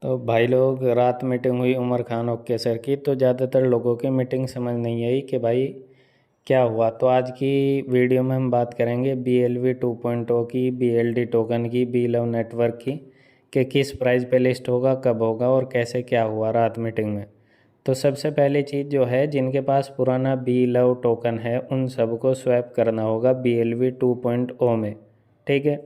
तो भाई लोग, रात मीटिंग हुई उमर खान ओके सर की। तो ज़्यादातर लोगों की मीटिंग समझ नहीं आई कि भाई क्या हुआ। तो आज की वीडियो में हम बात करेंगे BLV 2.0 की, BLD टोकन की, बी लव नेटवर्क की, कि किस प्राइस पे लिस्ट होगा, कब होगा और कैसे क्या हुआ रात मीटिंग में। तो सबसे पहली चीज़ जो है, जिनके पास पुराना बी लव टोकन है उन सबको स्वैप करना होगा BLV 2.0 में। ठीक है।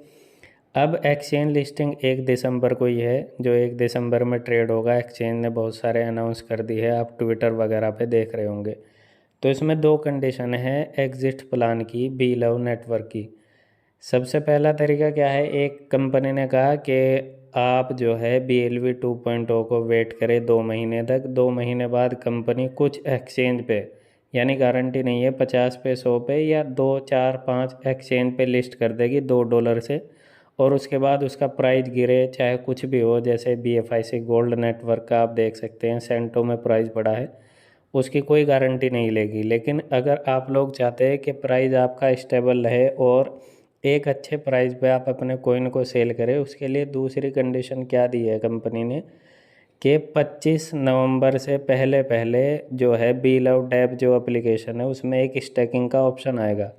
अब एक्सचेंज लिस्टिंग 1 दिसंबर को ही है, जो 1 दिसंबर में ट्रेड होगा। एक्सचेंज ने बहुत सारे अनाउंस कर दी है, आप ट्विटर वगैरह पे देख रहे होंगे। तो इसमें दो कंडीशन है एग्जिट प्लान की, बी लव नेटवर्क की। सबसे पहला तरीका क्या है, एक कंपनी ने कहा कि आप जो है BLV 2.0 को वेट करें 2 महीने तक। 2 महीने बाद कंपनी कुछ एक्सचेंज पे, यानी गारंटी नहीं है 50 पे, 100 पे या 2 4 5 एक्सचेंज पे लिस्ट कर देगी $2 से। और उसके बाद उसका प्राइस गिरे चाहे कुछ भी हो, जैसे BFIC गोल्ड नेटवर्क का आप देख सकते हैं, सेंटो में प्राइस बढ़ा है, उसकी कोई गारंटी नहीं लेगी। लेकिन अगर आप लोग चाहते हैं कि प्राइस आपका स्टेबल रहे और एक अच्छे प्राइस पे आप अपने कॉइन को सेल करें, उसके लिए दूसरी कंडीशन क्या दी है कंपनी ने, कि 25 नवंबर से पहले पहले जो है बी लव डैप जो एप्लीकेशन है उसमें एक स्टैकिंग का ऑप्शन आएगा।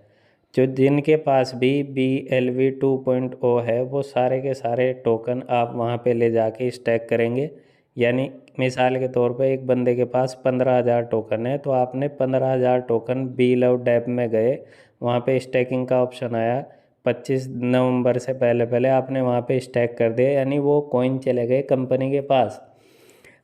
जो जिनके पास भी BLV 2.0 है वो सारे के सारे टोकन आप वहाँ पे ले जाके स्टैक करेंगे। यानी मिसाल के तौर पे एक बंदे के पास 15,000 टोकन है, तो आपने 15,000 टोकन बी लव डैप में गए, वहाँ पे स्टैकिंग का ऑप्शन आया, 25 नवंबर से पहले पहले आपने वहाँ पे स्टैक कर दिया, यानी वो कॉइन चले गए कंपनी के पास।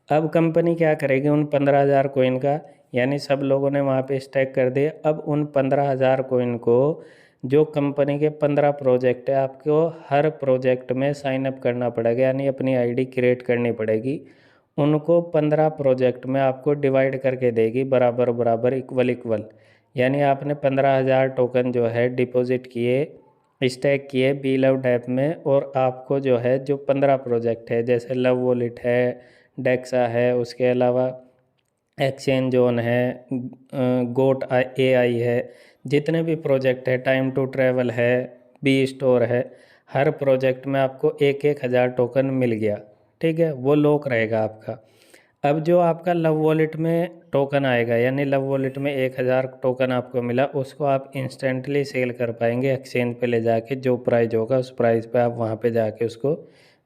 अब कंपनी क्या करेगी उन 15,000 कॉइन का, यानी सब लोगों ने वहाँ पे स्टैक कर दिए। अब उन 15,000 कॉइन को जो कंपनी के 15 प्रोजेक्ट है, आपको हर प्रोजेक्ट में साइन अप करना पड़ेगा, यानी अपनी आईडी क्रिएट करनी पड़ेगी। उनको 15 प्रोजेक्ट में आपको डिवाइड करके देगी, बराबर बराबर, इक्वल इक्वल। यानी आपने 15,000 टोकन जो है डिपॉजिट किए, स्टैक किए बी लव डैप में, और आपको जो है जो 15 प्रोजेक्ट है, जैसे लव वॉलेट है, डेक्सा है, उसके अलावा एक्सचेंज जोन है, गोट AI है, जितने भी प्रोजेक्ट है, टाइम टू ट्रैवल है, बी स्टोर है, हर प्रोजेक्ट में आपको एक एक हज़ार टोकन मिल गया। ठीक है, वो लॉक रहेगा आपका। अब जो आपका लव वॉलेट में टोकन आएगा, यानी लव वॉलेट में 1,000 टोकन आपको मिला, उसको आप इंस्टेंटली सेल कर पाएंगे एक्सचेंज पे ले जाके। जो प्राइस होगा उस प्राइस पे आप वहाँ पे जाके उसको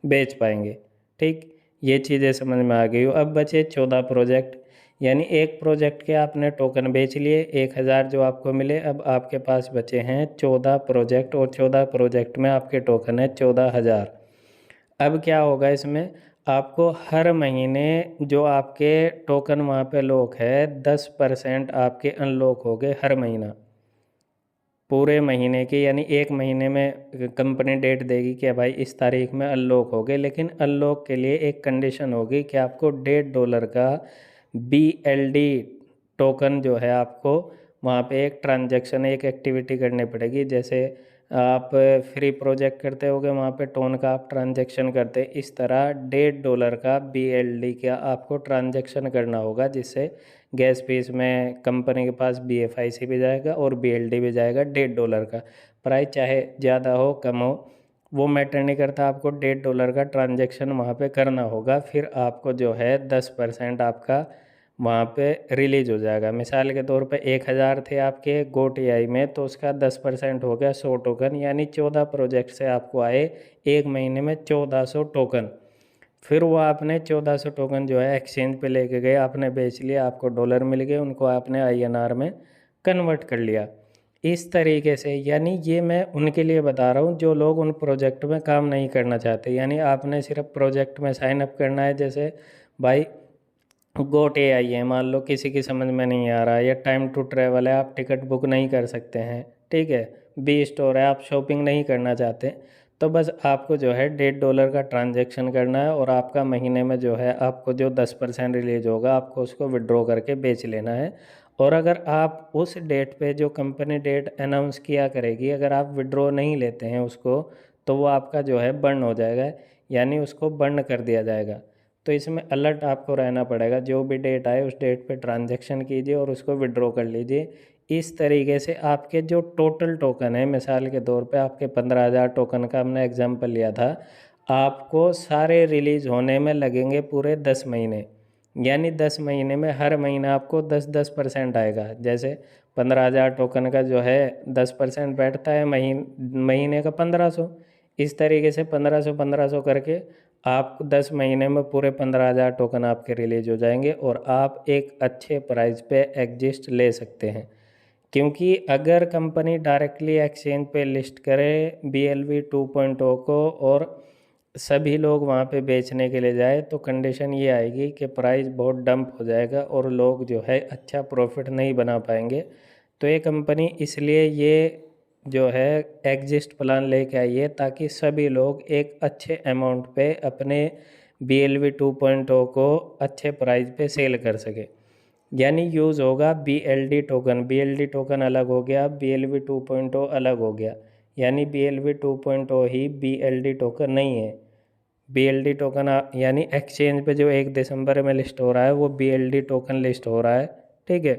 बेच पाएंगे। ठीक, ये चीज़ें समझ में आ गई हो। अब बचे 14 प्रोजेक्ट, यानी एक प्रोजेक्ट के आपने टोकन बेच लिए, 1,000 जो आपको मिले, अब आपके पास बचे हैं 14 प्रोजेक्ट, और 14 प्रोजेक्ट में आपके टोकन है 14,000। अब क्या होगा इसमें, आपको हर महीने जो आपके टोकन वहाँ पे लॉक है, 10% आपके अनलॉक हो गए हर महीना, पूरे महीने के। यानी एक महीने में कंपनी डेट देगी कि भाई इस तारीख में अनलॉक हो गए, लेकिन अनलॉक के लिए एक कंडीशन होगी कि आपको $1.5 का BLD टोकन जो है आपको वहाँ पे एक ट्रांजैक्शन, एक एक्टिविटी करनी पड़ेगी। जैसे आप फ्री प्रोजेक्ट करते होगे, वहाँ पे टोन का आप ट्रांजैक्शन करते, इस तरह $1.5 का BLD का आपको ट्रांजैक्शन करना होगा, जिससे गैस फीस में कंपनी के पास BFIC भी जाएगा और BLD भी जाएगा। $1.5 का प्राइस चाहे ज़्यादा हो कम हो वो मैटर नहीं करता, आपको $1.5 का ट्रांजैक्शन वहाँ पे करना होगा। फिर आपको जो है 10% आपका वहाँ पे रिलीज हो जाएगा। मिसाल के तौर पे 1,000 थे आपके गोट AI में, तो उसका 10% हो गया 100 टोकन, यानी 14 प्रोजेक्ट से आपको आए एक महीने में 1400 टोकन। फिर वो आपने 1400 टोकन जो है एक्सचेंज पे लेके गए, आपने बेच लिया, आपको डॉलर मिल गए, उनको आपने INR में कन्वर्ट कर लिया। इस तरीके से, यानी ये मैं उनके लिए बता रहा हूँ जो लोग उन प्रोजेक्ट में काम नहीं करना चाहते। यानी आपने सिर्फ प्रोजेक्ट में साइन अप करना है, जैसे भाई गोट AI है, मान लो किसी की समझ में नहीं आ रहा है, या टाइम टू ट्रैवल है, आप टिकट बुक नहीं कर सकते हैं, ठीक है, बी स्टोर है, आप शॉपिंग नहीं करना चाहते, तो बस आपको जो है $1.5 का ट्रांजैक्शन करना है, और आपका महीने में जो है आपको जो 10% रिलीज होगा आपको उसको विड्रॉ करके बेच लेना है। और अगर आप उस डेट पे जो कंपनी डेट अनाउंस किया करेगी, अगर आप विड्रॉ नहीं लेते हैं उसको, तो वो आपका जो है बर्न हो जाएगा, यानी उसको बर्न कर दिया जाएगा। तो इसमें अलर्ट आपको रहना पड़ेगा, जो भी डेट आए उस डेट पे ट्रांजैक्शन कीजिए और उसको विड्रॉ कर लीजिए। इस तरीके से आपके जो टोटल टोकन है, मिसाल के तौर पे आपके 15,000 टोकन का हमने एग्जांपल लिया था, आपको सारे रिलीज़ होने में लगेंगे पूरे 10 महीने। यानी 10 महीने में हर महीने आपको 10% आएगा। जैसे 15,000 टोकन का जो है 10% बैठता है महीने का 1500। इस तरीके से 1500 करके आप 10 महीने में पूरे 15,000 टोकन आपके रिलीज हो जाएंगे और आप एक अच्छे प्राइस पे एग्जिस्ट ले सकते हैं। क्योंकि अगर कंपनी डायरेक्टली एक्सचेंज पे लिस्ट करे BLV 2.0 को और सभी लोग वहाँ पे बेचने के लिए जाए तो कंडीशन ये आएगी कि प्राइस बहुत डंप हो जाएगा और लोग जो है अच्छा प्रॉफिट नहीं बना पाएंगे। तो ये कंपनी इसलिए ये जो है एग्जिस्ट प्लान लेके आई है ताकि सभी लोग एक अच्छे अमाउंट पे अपने BLV 2.0 को अच्छे प्राइस पे सेल कर सके। यानी यूज़ होगा BLD टोकन। BLD टोकन अलग हो गया, BLV 2.0 अलग हो गया। यानी BLV 2.0 ही BLD टोकन नहीं है। BLD टोकन यानी एक्सचेंज पे जो 1 दिसंबर में लिस्ट हो रहा है वो BLD टोकन लिस्ट हो रहा है। ठीक है।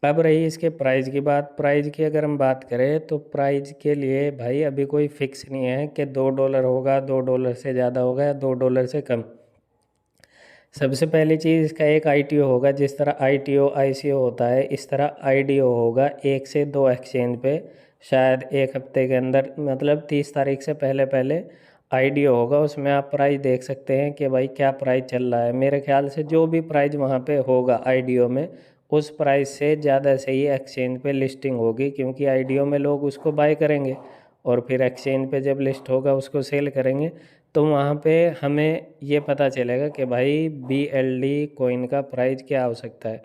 अब रही इसके प्राइस की बात। प्राइस की अगर हम बात करें तो प्राइस के लिए भाई अभी कोई फिक्स नहीं है कि $2 होगा, $2 से ज़्यादा होगा या $2 से कम। सबसे पहली चीज़ इसका एक ITO होगा। जिस तरह ITO ICO होता है इस तरह IDO होगा 1 से 2 एक्सचेंज पे। शायद एक हफ्ते के अंदर मतलब 30 तारीख से पहले पहले IDO होगा। उसमें आप प्राइस देख सकते हैं कि भाई क्या प्राइस चल रहा है। मेरे ख्याल से जो भी प्राइस वहाँ पे होगा IDO में उस प्राइस से ज़्यादा से ही एक्सचेंज पे लिस्टिंग होगी, क्योंकि IDO में लोग उसको बाय करेंगे और फिर एक्सचेंज पे जब लिस्ट होगा उसको सेल करेंगे। तो वहाँ पे हमें ये पता चलेगा कि भाई BLD कॉइन का प्राइस क्या हो सकता है।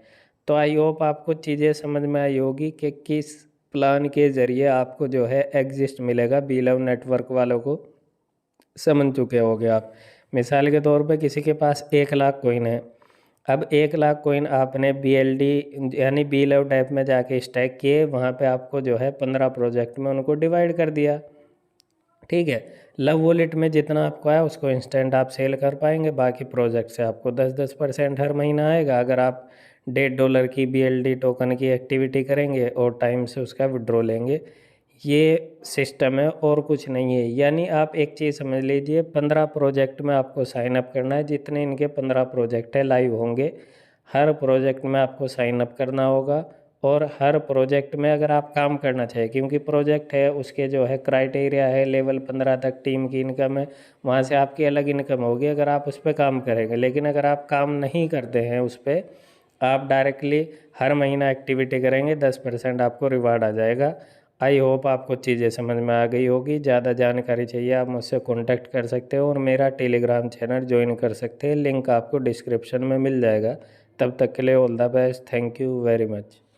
तो आई होप आपको चीज़ें समझ में आई होगी कि किस प्लान के ज़रिए आपको जो है एग्जिस्ट मिलेगा। BLV नेटवर्क वालों को समझ चुके होगे आप। मिसाल के तौर पे किसी के पास 1 लाख कॉइन है। अब 1 लाख कॉइन आपने BLD यानी BLV टाइप में जाके स्टैक किए, वहाँ पे आपको जो है 15 प्रोजेक्ट में उनको डिवाइड कर दिया। ठीक है। लव वॉलेट में जितना आपको आया उसको इंस्टेंट आप सेल कर पाएंगे। बाकी प्रोजेक्ट से आपको 10% हर महीना आएगा अगर आप $1.5 की BLD टोकन की एक्टिविटी करेंगे और टाइम से उसका विड्रॉ लेंगे। ये सिस्टम है और कुछ नहीं है। यानी आप एक चीज़ समझ लीजिए, 15 प्रोजेक्ट में आपको साइन अप करना है। जितने इनके 15 प्रोजेक्ट है लाइव होंगे, हर प्रोजेक्ट में आपको साइन अप करना होगा। और हर प्रोजेक्ट में अगर आप काम करना चाहिए, क्योंकि प्रोजेक्ट है उसके जो है क्राइटेरिया है लेवल 15 तक टीम की इनकम है, वहाँ से आपकी अलग इनकम होगी अगर आप उस पर काम करेंगे। लेकिन अगर आप काम नहीं करते हैं उस पर, आप डायरेक्टली हर महीना एक्टिविटी करेंगे 10% आपको रिवार्ड आ जाएगा। आई होप आपको चीज़ें समझ में आ गई होगी। ज़्यादा जानकारी चाहिए आप मुझसे कॉन्टैक्ट कर सकते हो और मेरा टेलीग्राम चैनल ज्वाइन कर सकते हैं। लिंक आपको डिस्क्रिप्शन में मिल जाएगा। तब तक के लिए all the best. Thank you very much.